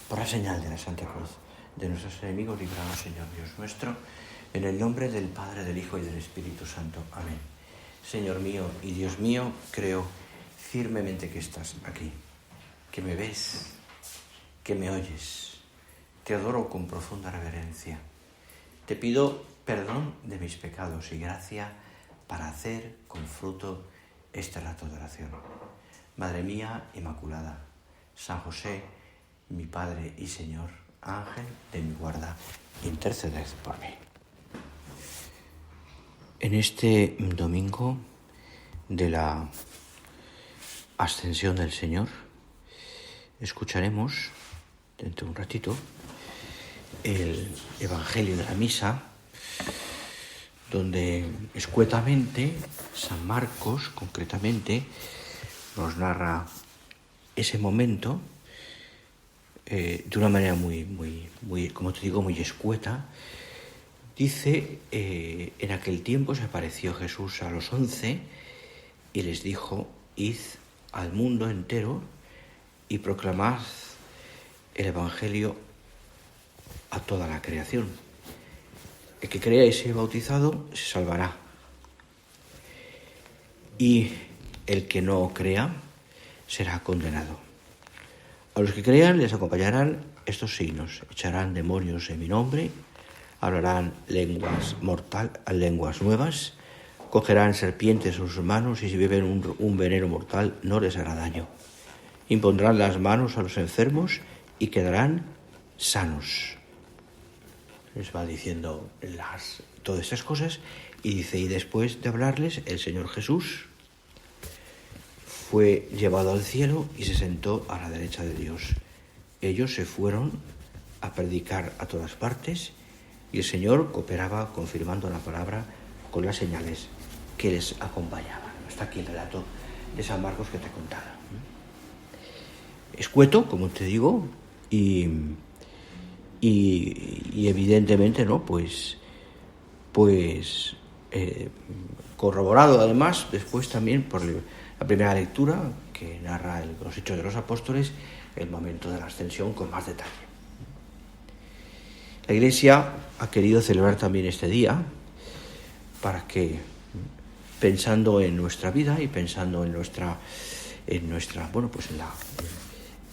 Por la señal de la Santa Cruz de nuestros enemigos, líbranos, Señor Dios nuestro, en el nombre del Padre, del Hijo y del Espíritu Santo. Amén. Señor mío y Dios mío, creo firmemente que estás aquí, que me ves, que me oyes. Te adoro con profunda reverencia. Te pido perdón de mis pecados y gracia para hacer con fruto este rato de oración. Madre mía Inmaculada, San José, mi Padre y Señor, Ángel de mi guarda, interceded por mí. En este domingo de la Ascensión del Señor, escucharemos dentro de un ratito el Evangelio de la Misa, donde escuetamente San Marcos, concretamente, nos narra ese momento de una manera muy, como te digo, muy escueta. Dice, en aquel tiempo se apareció Jesús a los 11 y les dijo: id al mundo entero y proclamad el Evangelio a toda la creación. El que crea y sea bautizado se salvará. Y el que no crea será condenado. A los que crean les acompañarán estos signos: echarán demonios en mi nombre, hablarán lenguas nuevas, cogerán serpientes en sus manos y si beben un veneno mortal no les hará daño. Impondrán las manos a los enfermos y quedarán sanos. Les va diciendo todas estas cosas y dice: y después de hablarles, el Señor Jesús fue llevado al cielo y se sentó a la derecha de Dios. Ellos se fueron a predicar a todas partes y el Señor cooperaba confirmando la palabra con las señales que les acompañaban. Hasta aquí el relato de San Marcos que te contaba. Escueto, como te digo, y evidentemente, ¿no? Pues corroborado además después también por la primera lectura que narra los Hechos de los Apóstoles, el momento de la ascensión con más detalle. La Iglesia ha querido celebrar también este día para que, pensando en nuestra vida y pensando en nuestra bueno, pues en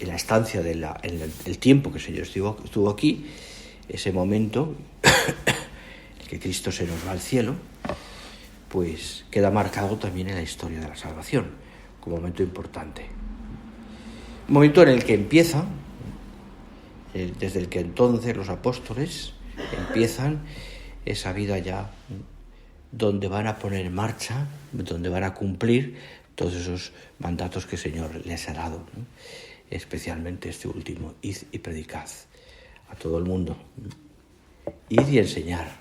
la estancia en el tiempo que el Señor estuvo aquí, ese momento en que Cristo se nos va al cielo, pues queda marcado también en la historia de la salvación como un momento importante. Un momento en el que empieza, desde el que entonces los apóstoles empiezan esa vida ya donde van a poner en marcha, donde van a cumplir todos esos mandatos que el Señor les ha dado, ¿no? Especialmente este último: id y predicad a todo el mundo, id y enseñar.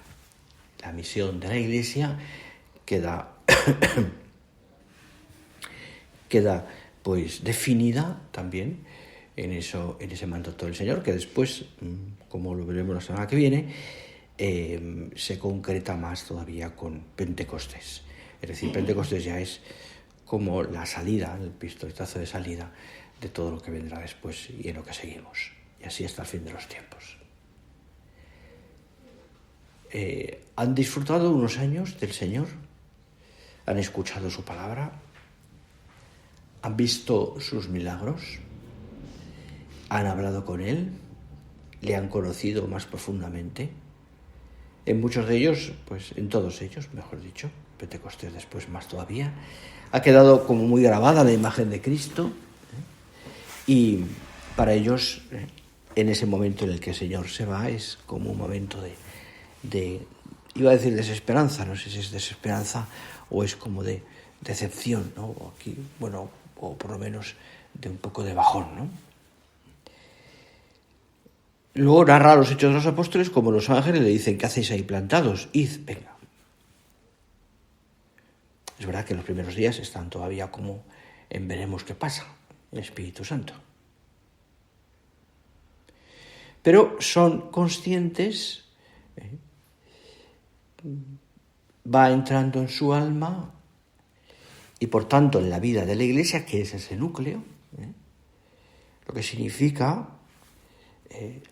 La misión de la Iglesia queda pues definida también en ese mandato del Señor, que después, como lo veremos la semana que viene, se concreta más todavía con Pentecostés. Es decir, Pentecostés ya es como la salida, el pistoletazo de salida de todo lo que vendrá después y en lo que seguimos. Y así hasta el fin de los tiempos. Han disfrutado unos años del Señor, han escuchado su palabra, han visto sus milagros, han hablado con Él, le han conocido más profundamente. En muchos de ellos, pues en todos ellos, mejor dicho, Pentecostés después más todavía, ha quedado como muy grabada la imagen de Cristo, y para ellos, en ese momento en el que el Señor se va, es como un momento de iba a decir desesperanza, no sé si es desesperanza o es como de decepción, ¿no? O aquí, bueno, o por lo menos de un poco de bajón, ¿no? Luego narra los Hechos de los Apóstoles como los ángeles le dicen: ¿qué hacéis ahí plantados? Id, venga. Es verdad que en los primeros días están todavía como en veremos qué pasa, el Espíritu Santo. Pero son conscientes, va entrando en su alma y por tanto en la vida de la Iglesia, que es ese núcleo, lo que significa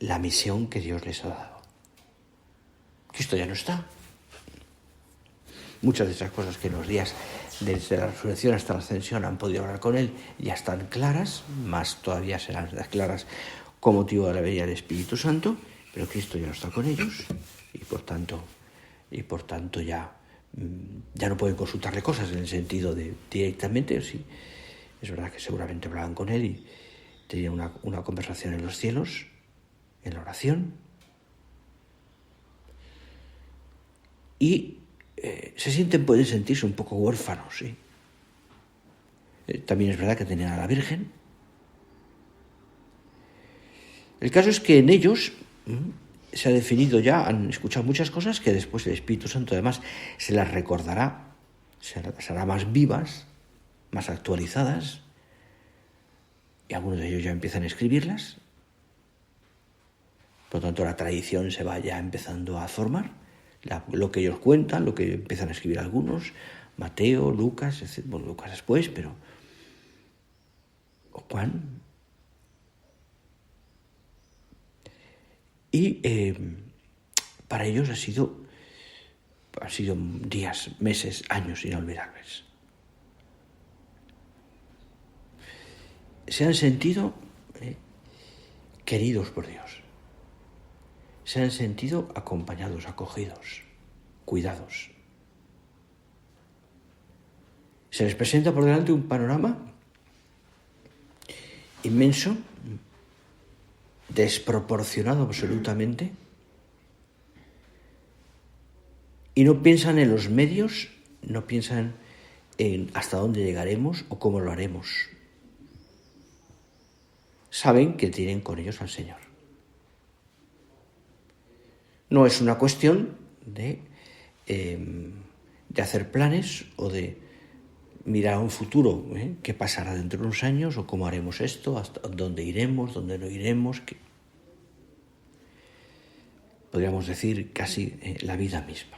la misión que Dios les ha dado. Cristo ya no está. Muchas de esas cosas que en los días desde la resurrección hasta la ascensión han podido hablar con Él ya están claras, más todavía serán claras con motivo de la venida del Espíritu Santo, pero Cristo ya no está con ellos y por tanto ya no pueden consultarle cosas en el sentido de directamente. Sí, es verdad que seguramente hablaban con Él y tenían una conversación en los cielos, en la oración, y pueden sentirse un poco huérfanos, ¿sí? También es verdad que tenían a la Virgen. El caso es que en ellos se ha definido ya, han escuchado muchas cosas que después el Espíritu Santo además se las recordará, se hará más vivas, más actualizadas, y algunos de ellos ya empiezan a escribirlas. Por lo tanto, la tradición se va ya empezando a formar. Lo que ellos cuentan, lo que empiezan a escribir algunos, Mateo, Lucas, bueno, Lucas después, pero Juan. Y para ellos han sido días, meses, años inolvidables. Se han sentido queridos por Dios. Se han sentido acompañados, acogidos, cuidados. Se les presenta por delante un panorama inmenso, desproporcionado absolutamente, y no piensan en los medios, no piensan en hasta dónde llegaremos o cómo lo haremos. Saben que tienen con ellos al Señor. No es una cuestión de hacer planes o de mirar a un futuro, qué pasará dentro de unos años o cómo haremos esto, hasta dónde iremos, dónde no iremos. Podríamos decir casi la vida misma.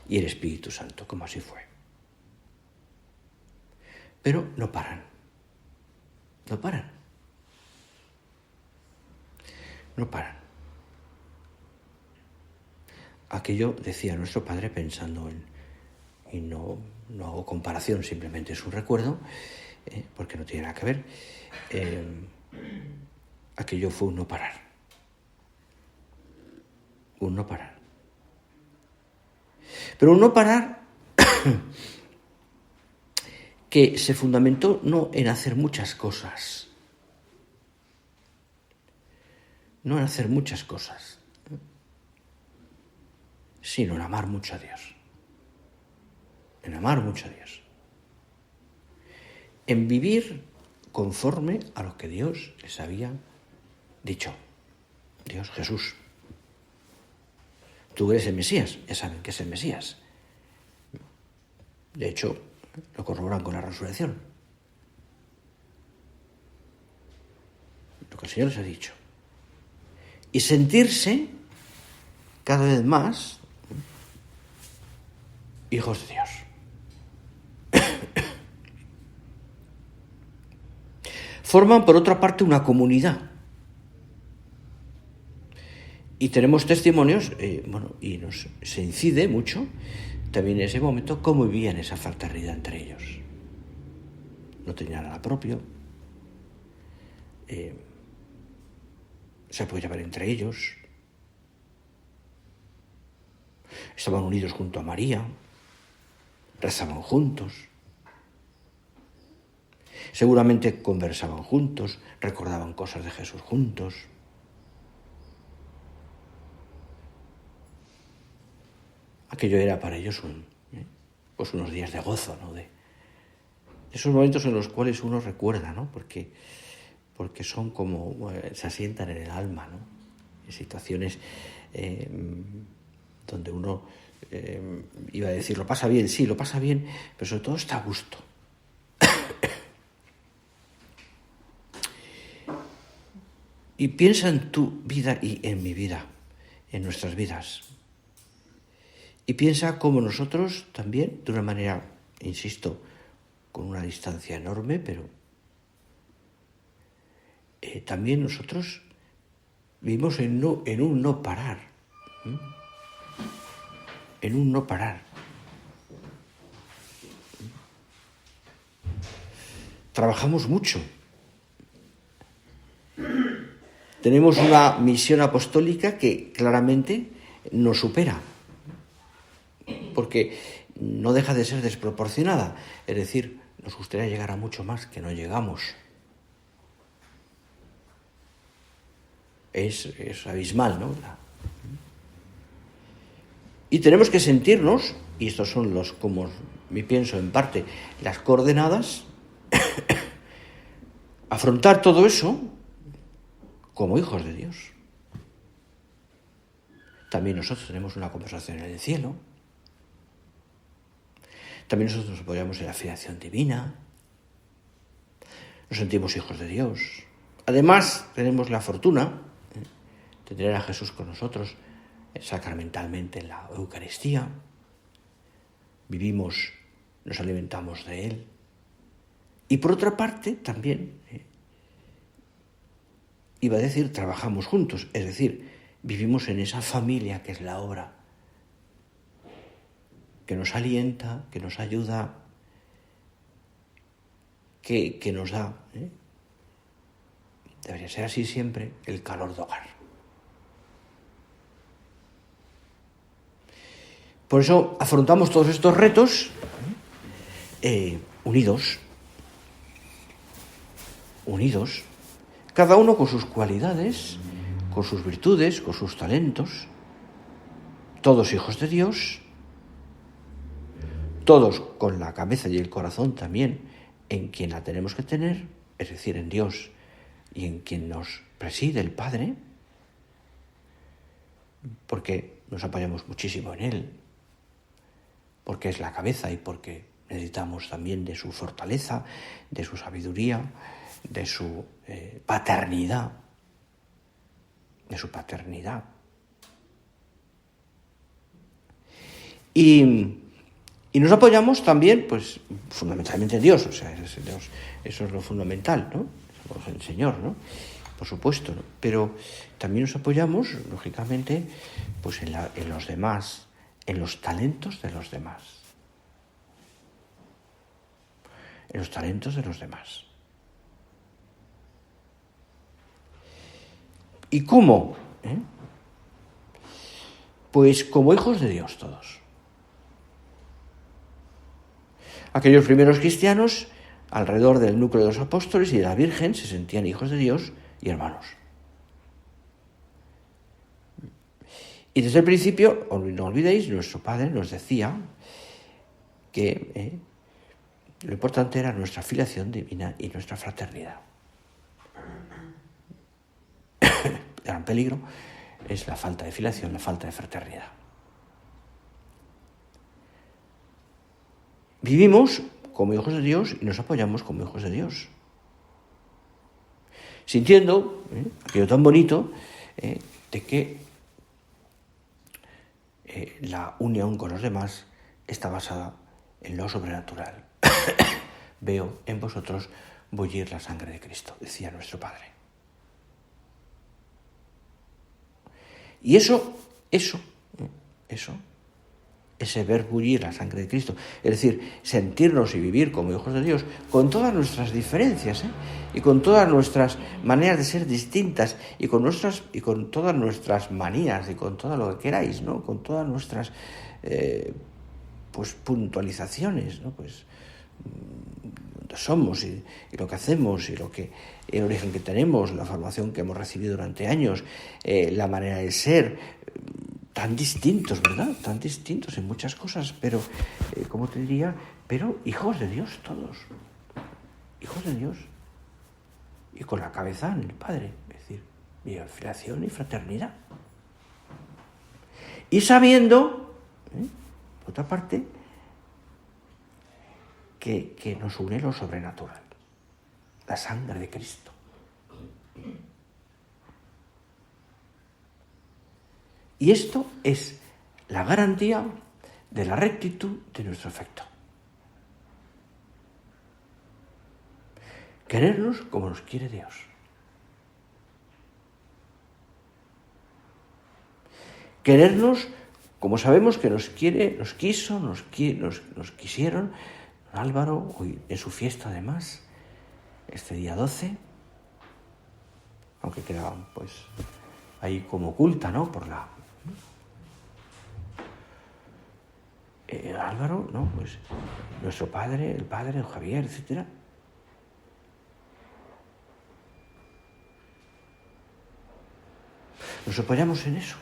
Y el Espíritu Santo, como así fue. Pero no paran. No paran. No paran. Aquello decía nuestro Padre pensando y no hago comparación, simplemente es un recuerdo, porque no tiene nada que ver. Aquello fue un no parar. Un no parar. Pero un no parar que se fundamentó no en hacer muchas cosas, sino en amar mucho a Dios. En vivir conforme a lo que Dios les había dicho. Dios, Jesús. Tú eres el Mesías, ya saben que es el Mesías. De hecho, lo corroboran con la resurrección. Lo que el Señor les ha dicho. Y sentirse cada vez más hijos de Dios. Forman, por otra parte, una comunidad. Y tenemos testimonios, y se incide mucho también en ese momento cómo vivían esa fraternidad entre ellos. No tenían nada propio. Se apoyaban entre ellos. Estaban unidos junto a María. Rezaban juntos. Seguramente conversaban juntos, recordaban cosas de Jesús juntos. Aquello era para ellos unos días de gozo, ¿no? De esos momentos en los cuales uno recuerda, ¿no? Porque son como se asientan en el alma, ¿no? En situaciones donde uno iba a decir, lo pasa bien, sí, lo pasa bien, pero sobre todo está a gusto. Y piensa en tu vida y en mi vida, en nuestras vidas. Y piensa cómo nosotros también, de una manera, insisto, con una distancia enorme, pero también nosotros vivimos en un no parar. En un no parar. Trabajamos mucho. Tenemos una misión apostólica que claramente nos supera, porque no deja de ser desproporcionada. Es decir, nos gustaría llegar a mucho más que no llegamos. Es abismal, ¿no? Y tenemos que sentirnos, y estos son como me pienso en parte, las coordenadas, afrontar todo eso como hijos de Dios. También nosotros tenemos una conversación en el cielo. También nosotros nos apoyamos en la filiación divina. Nos sentimos hijos de Dios. Además, tenemos la fortuna de tener a Jesús con nosotros sacramentalmente en la Eucaristía. Vivimos, nos alimentamos de Él. Y por otra parte, también, iba a decir, trabajamos juntos. Es decir, vivimos en esa familia que es la obra, que nos alienta, que nos ayuda, que nos da, debería ser así siempre, el calor de hogar. Por eso afrontamos todos estos retos unidos, cada uno con sus cualidades, con sus virtudes, con sus talentos, todos hijos de Dios, todos con la cabeza y el corazón también en quien la tenemos que tener, es decir, en Dios y en quien nos preside el Padre, porque nos apoyamos muchísimo en Él, porque es la cabeza y porque necesitamos también de su fortaleza, de su sabiduría, de su paternidad, Y nos apoyamos también, pues, fundamentalmente en Dios, o sea, eso es lo fundamental, ¿no? El Señor, ¿no? Por supuesto, ¿no? Pero también nos apoyamos, lógicamente, pues en los demás, en los talentos de los demás. En los talentos de los demás. ¿Y cómo? Pues como hijos de Dios todos. Aquellos primeros cristianos, alrededor del núcleo de los apóstoles y de la Virgen, se sentían hijos de Dios y hermanos. Y desde el principio, no olvidéis, nuestro Padre nos decía que lo importante era nuestra filiación divina y nuestra fraternidad. El gran peligro es la falta de filiación, la falta de fraternidad. Vivimos como hijos de Dios y nos apoyamos como hijos de Dios. Sintiendo aquello tan bonito de que la unión con los demás está basada en lo sobrenatural. Veo en vosotros bullir la sangre de Cristo, decía nuestro Padre. Y ese ver bullir la sangre de Cristo, es decir, sentirnos y vivir como hijos de Dios, con todas nuestras diferencias, y con todas nuestras maneras de ser distintas, y con todas nuestras manías, y con todo lo que queráis, ¿no? Con todas nuestras puntualizaciones, ¿no? Pues somos y lo que hacemos y el origen que tenemos, la formación que hemos recibido durante años, la manera de ser, tan distintos, ¿verdad? Tan distintos en muchas cosas, pero, ¿cómo te diría? Pero hijos de Dios todos, hijos de Dios, y con la cabeza en el Padre, es decir, filiación y fraternidad. Y sabiendo, por otra parte, que nos une lo sobrenatural, la sangre de Cristo. Y esto es la garantía de la rectitud de nuestro afecto. Querernos como nos quiere Dios. Querernos como sabemos que nos quiere, nos quisieron. Álvaro, hoy en su fiesta además, este día 12, aunque queda pues ahí como oculta, ¿no? Por la... Álvaro, ¿no? Pues nuestro padre, el Javier, etcétera. Nos apoyamos en eso.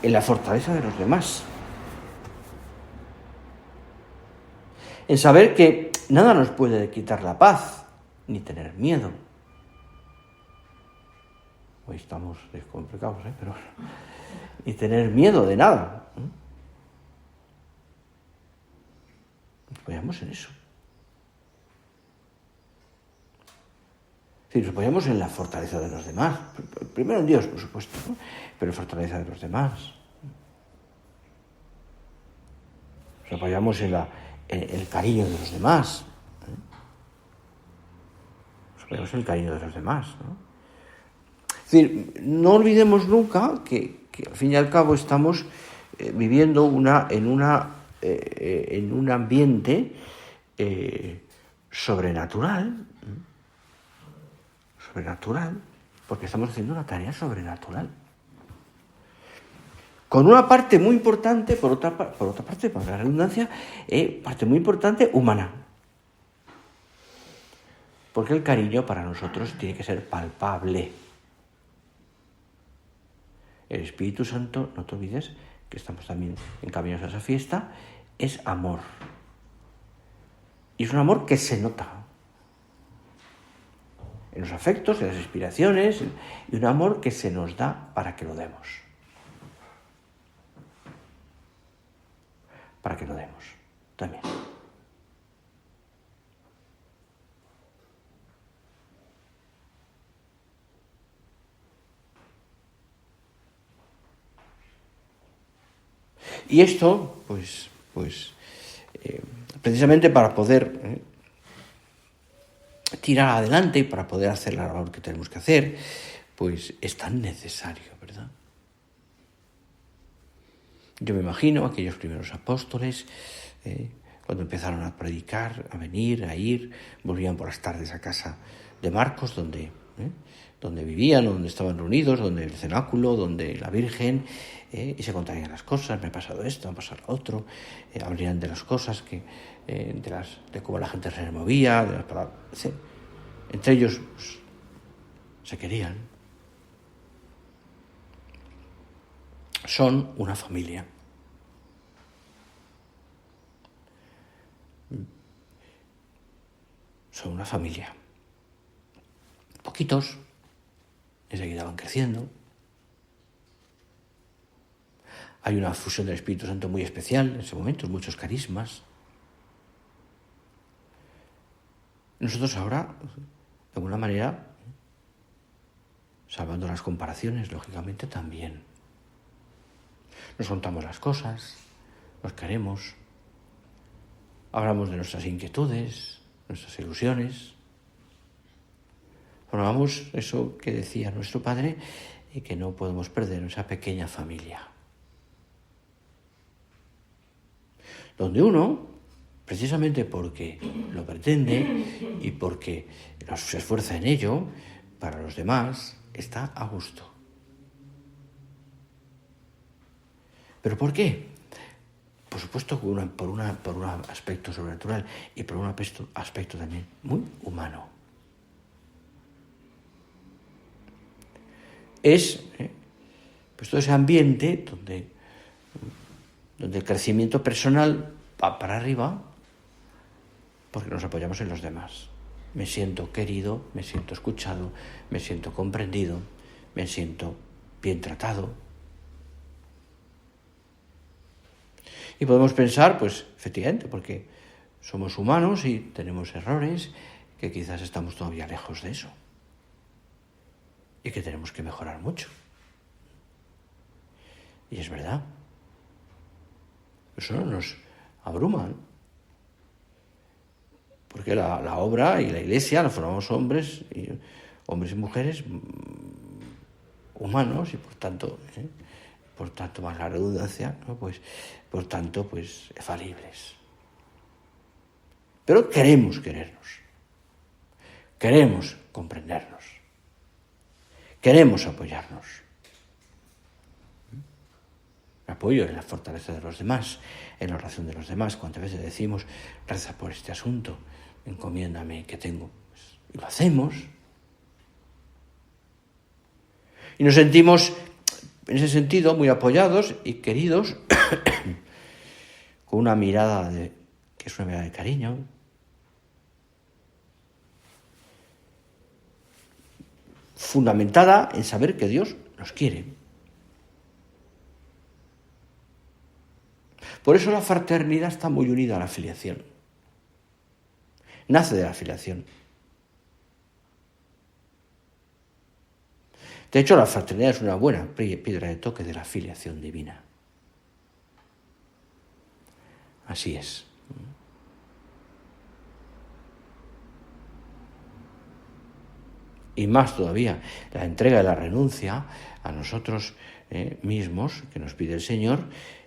En la fortaleza de los demás. En saber que nada nos puede quitar la paz, ni tener miedo. Hoy estamos descomplicados, pero ni tener miedo de nada. Nos apoyamos en eso. Sí, nos apoyamos en la fortaleza de los demás. Primero en Dios, por supuesto, ¿no? Pero en fortaleza de los demás. Nos apoyamos en el cariño de los demás. Nos apoyamos en el cariño de los demás, ¿no? Es decir, no olvidemos nunca que al fin y al cabo estamos viviendo en un ambiente sobrenatural, porque estamos haciendo una tarea sobrenatural. Con una parte muy importante, por otra parte, para la redundancia, parte muy importante humana. Porque el cariño para nosotros tiene que ser palpable. El Espíritu Santo, no te olvides, que estamos también encaminados a esa fiesta, es amor. Y es un amor que se nota en los afectos, en las inspiraciones, y un amor que se nos da para que lo demos. Para que lo demos también. Y esto, precisamente para poder tirar adelante, para poder hacer la labor que tenemos que hacer, pues es tan necesario, ¿verdad? Yo me imagino aquellos primeros apóstoles, cuando empezaron a predicar, a venir, a ir, volvían por las tardes a casa de Marcos, donde vivían, donde estaban reunidos, donde el cenáculo, donde la Virgen, y se contarían las cosas, me ha pasado esto, me ha pasado lo otro, hablarían de las cosas, de cómo la gente se movía, de las palabras, ¿sí? Entre ellos pues, se querían. Son una familia. Son una familia. Poquitos, enseguida van creciendo. Hay una fusión del Espíritu Santo muy especial en ese momento, muchos carismas. Nosotros ahora, de alguna manera, salvando las comparaciones, lógicamente también. Nos contamos las cosas, nos queremos, hablamos de nuestras inquietudes, nuestras ilusiones. Formamos eso que decía nuestro Padre y que no podemos perder, esa pequeña familia. Donde uno, precisamente porque lo pretende y porque se esfuerza en ello, para los demás, está a gusto. ¿Pero por qué? Por supuesto, por un aspecto sobrenatural y por un aspecto también muy humano. Es pues todo ese ambiente donde el crecimiento personal va para arriba porque nos apoyamos en los demás. Me siento querido, me siento escuchado, me siento comprendido, me siento bien tratado. Y podemos pensar, pues efectivamente, porque somos humanos y tenemos errores, que quizás estamos todavía lejos de eso. Y que tenemos que mejorar mucho. Y es verdad. Eso nos abruma, ¿no? Porque la obra y la iglesia la formamos hombres hombres y mujeres humanos y por tanto, más la redundancia, ¿no? Pues, por tanto, pues falibles. Pero queremos querernos, queremos comprendernos, queremos apoyarnos. Apoyo en la fortaleza de los demás, en la oración de los demás. Cuántas veces decimos, reza por este asunto, encomiéndame que tengo. Pues, y lo hacemos. Y nos sentimos, en ese sentido, muy apoyados y queridos, con una mirada que es una mirada de cariño, fundamentada en saber que Dios nos quiere. Por eso la fraternidad está muy unida a la filiación. Nace de la filiación. De hecho, la fraternidad es una buena piedra de toque de la filiación divina. Así es. Y más todavía, la entrega y la renuncia a nosotros mismos, que nos pide el Señor,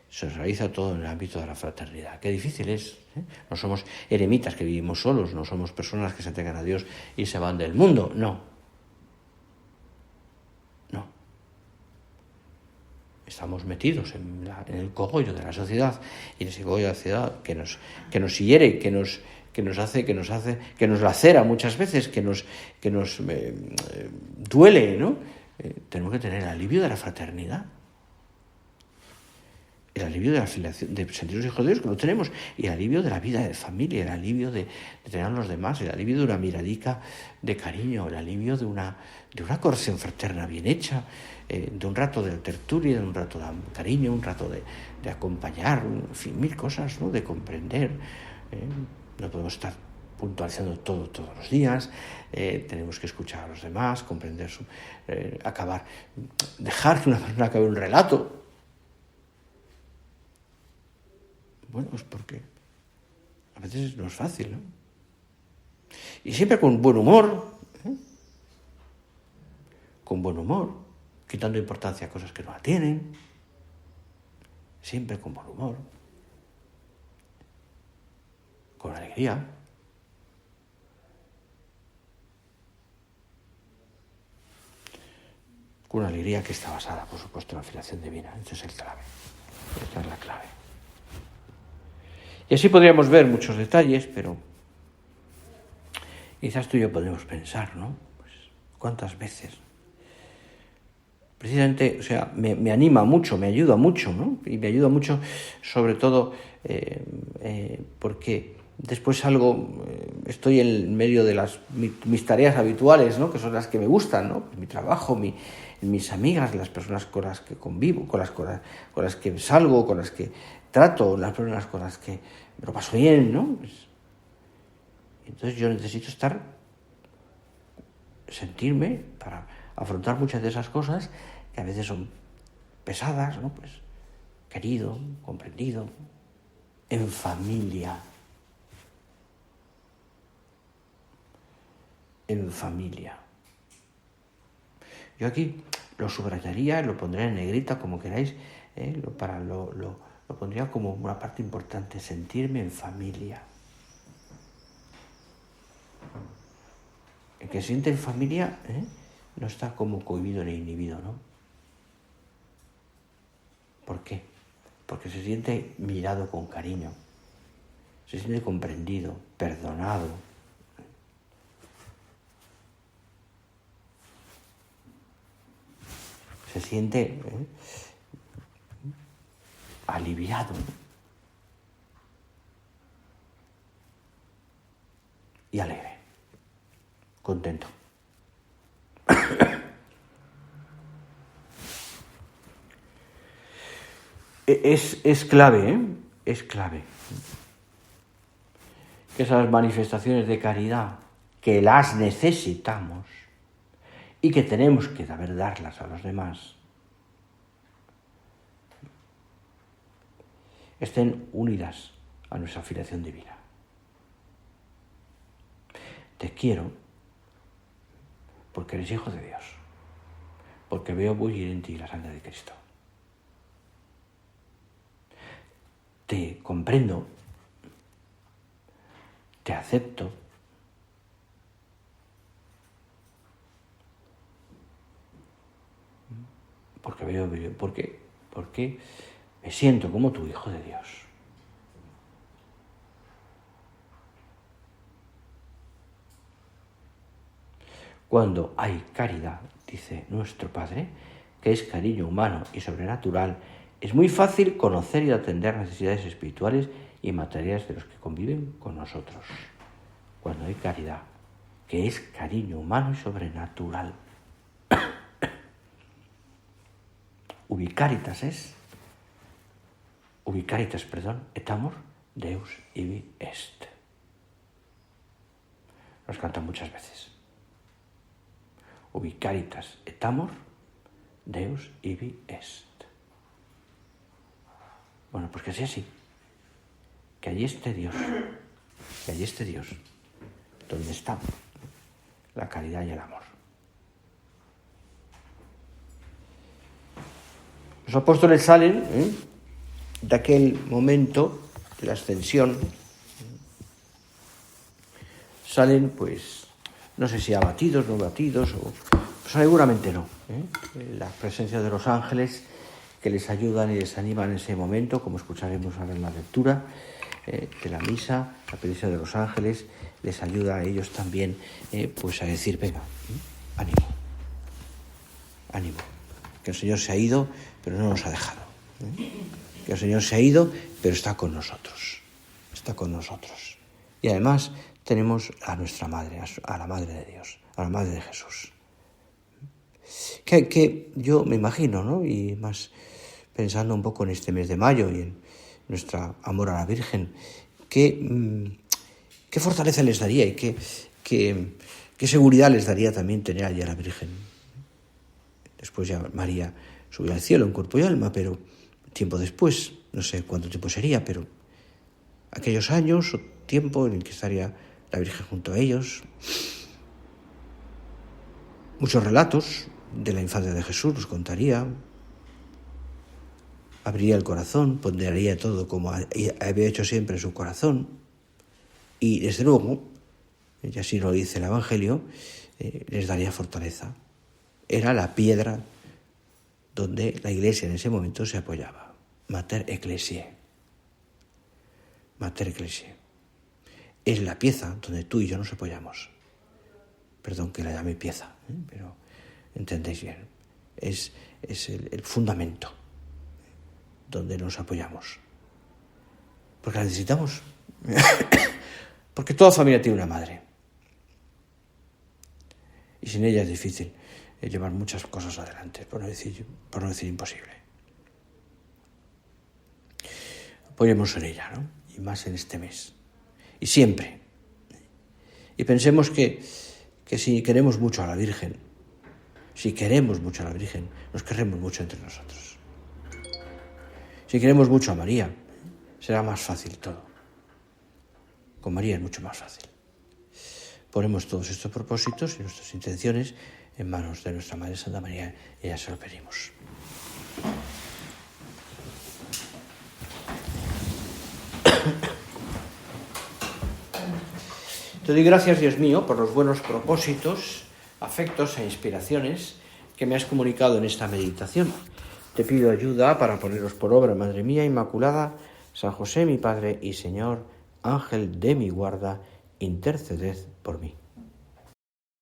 se realiza todo en el ámbito de la fraternidad. Qué difícil es. No somos eremitas que vivimos solos, no somos personas que se entregan a Dios y se van del mundo. No. Estamos metidos en el cogollo de la sociedad, y en ese cogollo de la sociedad que nos hiere, que nos lacera muchas veces, que nos duele, ¿no? Tenemos que tener el alivio de la fraternidad, el alivio de la filiación, de sentirnos hijos de Dios, que lo tenemos, y el alivio de la vida de familia, el alivio de tener a los demás, el alivio de una miradica de cariño, el alivio de una corrección fraterna bien hecha, de un rato de tertulia, de un rato de cariño, un rato de acompañar, en fin, mil cosas, ¿no? De comprender. No podemos estar puntualizando todos los días, tenemos que escuchar a los demás, comprender dejar que una persona acabe un relato. Bueno, pues porque a veces no es fácil, ¿no? Y siempre con buen humor, quitando importancia a cosas que no la tienen, siempre con buen humor, con alegría. Con una alegría que está basada, por supuesto, en la filiación divina. Esa es la clave. Y así podríamos ver muchos detalles, pero quizás tú y yo podemos pensar, ¿no? Pues, ¿cuántas veces? Precisamente, o sea, me anima mucho, me ayuda mucho, ¿no? Y me ayuda mucho, sobre todo, porque después estoy en medio de mis tareas habituales, ¿no? Que son las que me gustan, ¿no? Mi trabajo, mis amigas, las personas con las que convivo, con las que salgo, con las que trato, las personas con las que me lo paso bien, ¿no? Entonces yo necesito sentirme para afrontar muchas de esas cosas que a veces son pesadas, ¿no? Pues querido, comprendido, en familia. En familia. Yo aquí lo subrayaría, lo pondré en negrita, como queráis, lo pondría como una parte importante, sentirme en familia. El que se siente en familia no está como cohibido ni inhibido, ¿no? ¿Por qué? Porque se siente mirado con cariño, se siente comprendido, perdonado. Se siente aliviado y alegre, contento. Es clave, es clave que esas manifestaciones de caridad, que las necesitamos y que tenemos que saber darlas a los demás, estén unidas a nuestra filiación divina. Te quiero porque eres hijo de Dios, porque veo bullir en ti la sangre de Cristo. Te comprendo, te acepto, porque me siento como tu hijo de Dios. Cuando hay caridad, dice nuestro Padre, que es cariño humano y sobrenatural, es muy fácil conocer y atender necesidades espirituales y materiales de los que conviven con nosotros. Cuando hay caridad, que es cariño humano y sobrenatural. Ubicaritas, et amor Deus ibi est. Nos cantan muchas veces. Ubicaritas et amor Deus ibi est. Bueno, pues que sea así. Que allí esté Dios. Donde está la caridad y el amor. Los apóstoles salen de aquel momento de la ascensión. Salen, pues, no sé si abatidos, no abatidos, o seguramente no. La presencia de los ángeles que les ayudan y les animan en ese momento, como escucharemos ahora en la lectura de la misa, la presencia de los ángeles les ayuda a ellos también pues a decir, venga, ánimo, que el Señor se ha ido, pero no nos ha dejado. Que el Señor se ha ido, pero está con nosotros. Y además tenemos a nuestra Madre, a la Madre de Dios, a la Madre de Jesús. Que yo me imagino, ¿no? Y más pensando un poco en este mes de mayo y en nuestro amor a la Virgen, qué fortaleza les daría y qué seguridad les daría también tener allí a la Virgen. Después ya María subió al cielo en cuerpo y alma, pero tiempo después, no sé cuánto tiempo sería, pero aquellos años o tiempo en el que estaría la Virgen junto a ellos. Muchos relatos de la infancia de Jesús los contaría. Abriría el corazón, ponderaría todo como había hecho siempre en su corazón. Y desde luego, y así lo dice el Evangelio, les daría fortaleza. Era la piedra donde la Iglesia en ese momento se apoyaba. Mater Ecclesiae. Es la pieza donde tú y yo nos apoyamos. Perdón que la llame pieza, pero entendéis bien. Es el fundamento donde nos apoyamos. Porque la necesitamos. Porque toda familia tiene una madre. Y sin ella es difícil llevar muchas cosas adelante, por no decir imposible. Apoyemos en ella, ¿no? Y más en este mes. Y siempre. Y pensemos que si queremos mucho a la Virgen, nos querremos mucho entre nosotros. Si queremos mucho a María, será más fácil todo. Con María es mucho más fácil. Ponemos todos estos propósitos y nuestras intenciones en manos de nuestra Madre Santa María y ya se lo pedimos. Te doy gracias, Dios mío, por los buenos propósitos, afectos e inspiraciones que me has comunicado en esta meditación. Te pido ayuda para ponerlos por obra, Madre mía Inmaculada, San José, mi Padre y Señor, Ángel de mi guarda, interceded por mí.